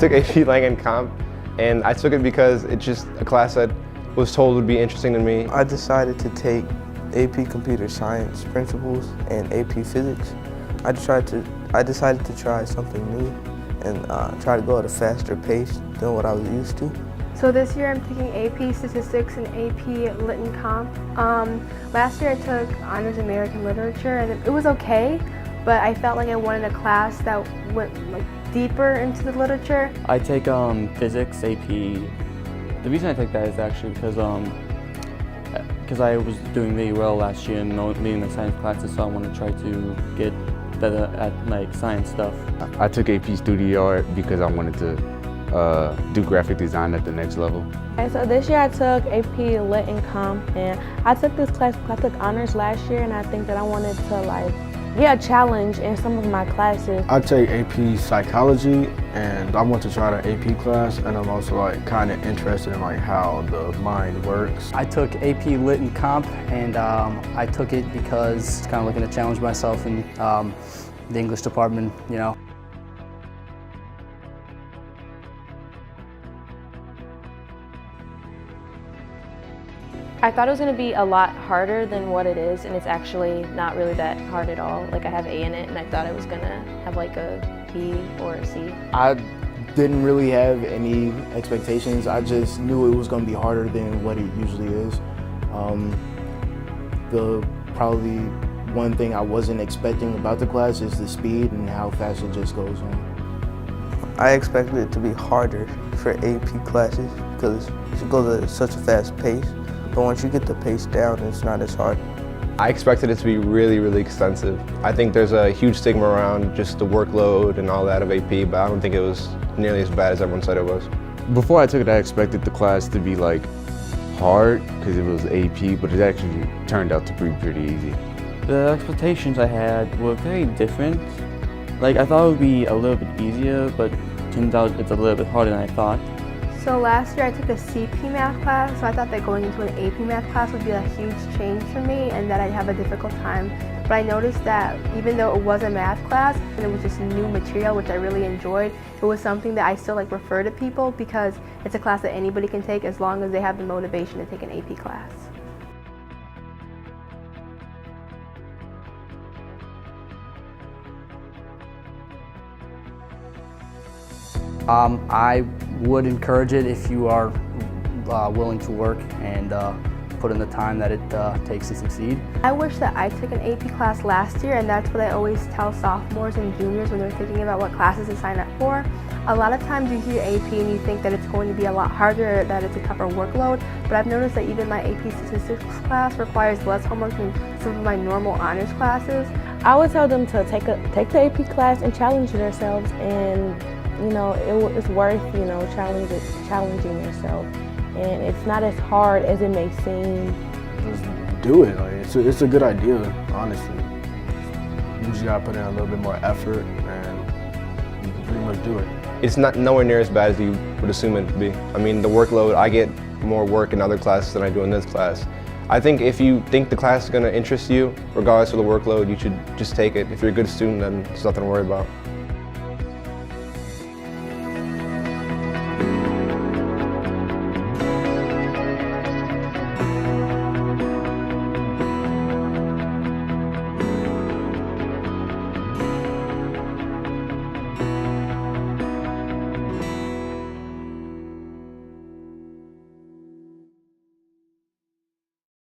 took AP Lang and Comp, and I took it because it's just a class that was told would be interesting to me. I decided to take AP Computer Science Principles and AP Physics. I decided to try something new and try to go at a faster pace than what I was used to. So this year I'm taking AP Statistics and AP Lit and Comp. Last year I took Honors American Literature and it was okay, but I felt like I wanted a class that went deeper into the literature. I take Physics AP. The reason I take that is actually because I was doing really well last year in leading the science classes, so I want to try to get better at science stuff. I took AP Studio Art because I wanted to do graphic design at the next level. Okay, so this year I took AP Lit and Comp, and I took this class because I took honors last year, and I think that I wanted to get a challenge in some of my classes. I take AP Psychology, and I want to try the AP class, and I'm also kind of interested in how the mind works. I took AP Lit and Comp, and I took it because it's kind of looking to challenge myself in the English department, you know. I thought it was going to be a lot harder than what it is, and it's actually not really that hard at all. I have A in it, and I thought I was going to have a B or a C. I didn't really have any expectations. I just knew it was going to be harder than what it usually is. Probably one thing I wasn't expecting about the class is the speed and how fast it just goes on. I expected it to be harder for AP classes because it goes at such a fast pace. But once you get the pace down, it's not as hard. I expected it to be really, really extensive. I think there's a huge stigma around just the workload and all that of AP, but I don't think it was nearly as bad as everyone said it was. Before I took it, I expected the class to be hard because it was AP, but it actually turned out to be pretty easy. The expectations I had were very different. I thought it would be a little bit easier, but it turns out it's a little bit harder than I thought. So last year I took a CP math class, so I thought that going into an AP math class would be a huge change for me and that I'd have a difficult time. But I noticed that even though it was a math class and it was just new material, which I really enjoyed, it was something that I still refer to people because it's a class that anybody can take as long as they have the motivation to take an AP class. I would encourage it if you are willing to work and put in the time that it takes to succeed. I wish that I took an AP class last year, and that's what I always tell sophomores and juniors when they're thinking about what classes to sign up for. A lot of times you hear AP and you think that it's going to be a lot harder, that it's a tougher workload, but I've noticed that even my AP Statistics class requires less homework than some of my normal honors classes. I would tell them to take the AP class and challenge themselves, and it's worth, challenging yourself. And it's not as hard as it may seem. Just do it. It's a good idea, honestly. You just gotta put in a little bit more effort and you can pretty much do it. It's not nowhere near as bad as you would assume it to be. I mean, the workload, I get more work in other classes than I do in this class. I think if you think the class is gonna interest you, regardless of the workload, you should just take it. If you're a good student, then there's nothing to worry about.